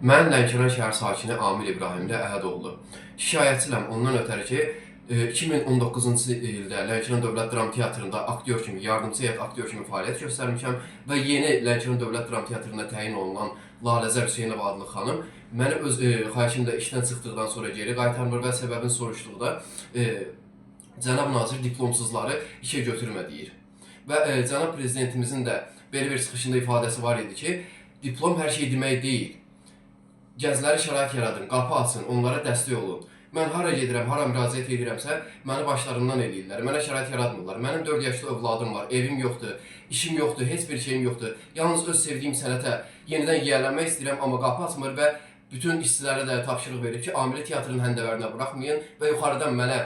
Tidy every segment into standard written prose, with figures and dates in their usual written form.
Mən Lənkəran şəhər sakini Amil İbrahimli Əhədoğlu. Şikayətçiyəm ondan ötəri ki, 2019-cu ildə Lənkəran Dövlət Dram Teatrında aktyor kimi, yardımçı heyət aktyor kimi fəaliyyət göstərmişəm və yeni Lənkəran Dövlət Dram Teatrında təyin olunan Laləzər Hüseynova adlı xanım məni öz xahişimlə işdən çıxdıqdan sonra geri qaytarmır və səbəbini soruşduqda cənab nazir diplomsuzları işə götürmə deyir. Və cənab prezidentimizin də belə bir çıxışında ifadəsi var idi ki, diplom hər şey demək deyil. Gənclərə şərait yaradın, qapı açın, onlara dəstək olun. Mən hara gedirəm, hara müraciət edirəmsə, məni başlarından eləyirlər. Mənə şərait yaratmırlar. Mənim 4 yaşlı övladım var, evim yoxdur, işim yoxdur, heç bir şeyim yoxdur. Yalnız öz sevdiyim sənətə yenidən yiyələnmək istəyirəm, amma qapı açmır və bütün işçilərə də tapşırıq verib ki, Amili teatrın həndəvərinə buraxmayın və yuxarıdan mənə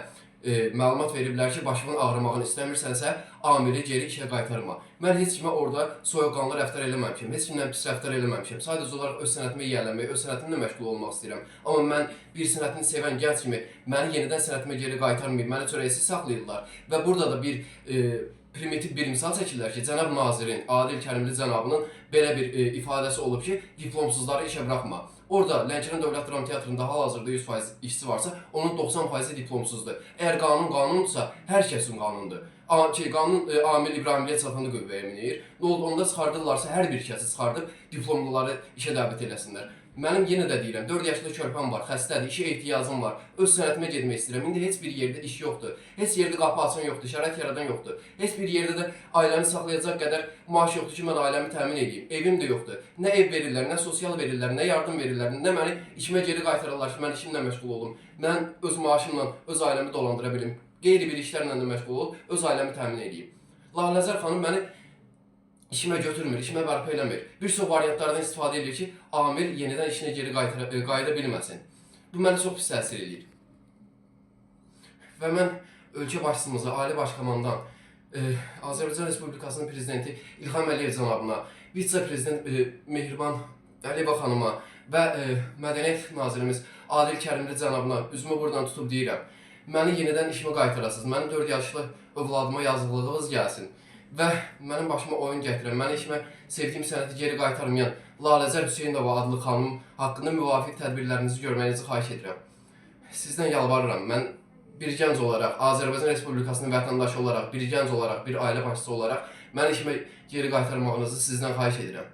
məlumat veriblər ki, başımın ağrımağını istəmirsənsə, Amili geri işə qaytarma. Mən heç kimə orada soyuqqanlı rəftar eləməmişəm, heç kimdən pis rəftar eləməmişəm. Sadəcə olaraq öz sənətimə yiyələnmək, öz sənətimlə məşğul olmaq istəyirəm. Amma mən bir sənətini sevən gənc kimi məni yenidən sənətimə geri qaytarmayıb, məni çörəksiz saxlayırlar. Və burada da bir primitiv bir misal çəkirlər ki, cənab nazirin, Adil Kərimli cənabının belə bir ifadəsi olub ki, diplomsuzları işə buraxma. Orada Lənkəran Dövlət Dram Teatrında hal-hazırda 100% işçi varsa, onun 90% diplomsuzdur. Əgər qanun qanundursa, hər kəsin qanundur. Qanun Amil İbrahimliyə çatanda qüvvəyə minir. Nə oldu, onda çıxardırlarsa, hər bir kəsi çıxardıb diplomluları işə dəvət eləsinlər. Mənim yenə də deyirəm, 4 yaşlı körpəm var, xəstədir, işə ehtiyacım var, öz sənətimə getmək istəyirəm. İndi heç bir yerdə iş yoxdur, heç yerdə qapı açan yoxdur, şərait yaradan yoxdur. Heç bir yerdə də ailəmi saxlayacaq qədər maaş yoxdur ki, mən ailəmi təmin edeyim. Evim də yoxdur. Nə ev verirlər, nə sosial verirlər, nə yardım verirlər, nə məni işimə geri qaytarırlar ki, mən işimlə məşğul olum. Mən öz maaşımla öz ailəmi dolandıra bilim. Qeyri bir işlərlə də məşğul olub, öz ailəmi təmin edeyim. Laləzər xanım məni işimə götürmür, işimə bərpa eləmir. Bir çox variantlardan istifadə edir ki, Amil yenidən işinə geri qayıda bilməsin. Bu mənə çox pis təsir edir. Və mən ölkə başçımıza, Ali Başkomandan, Azərbaycan Respublikasının prezidenti İlham Əliyev cənabına, vitse-prezident Mehriban Əliyeva xanıma və Mədəniyyət Nazirimiz Adil Kərimli cənabına üzümü buradan tutub deyirəm. Məni yenidən işimə qaytarasınız, mənim 4 yaşlı övladıma yazıqlığınız gəlsin və mənim başıma oyun gətirən, mənə işimə sevdiyim sənəti geri qaytarmayan Laləzər Hüseynova adlı xanım haqqında müvafiq tədbirlərinizi görməyinizi xahiş edirəm. Sizdən yalvarıram, mən bir gənc olaraq, Azərbaycan Respublikasının vətəndaşı olaraq, bir gənc olaraq, bir ailə başçısı olaraq mən işimə geri qaytarmağınızı sizdən xahiş edirəm.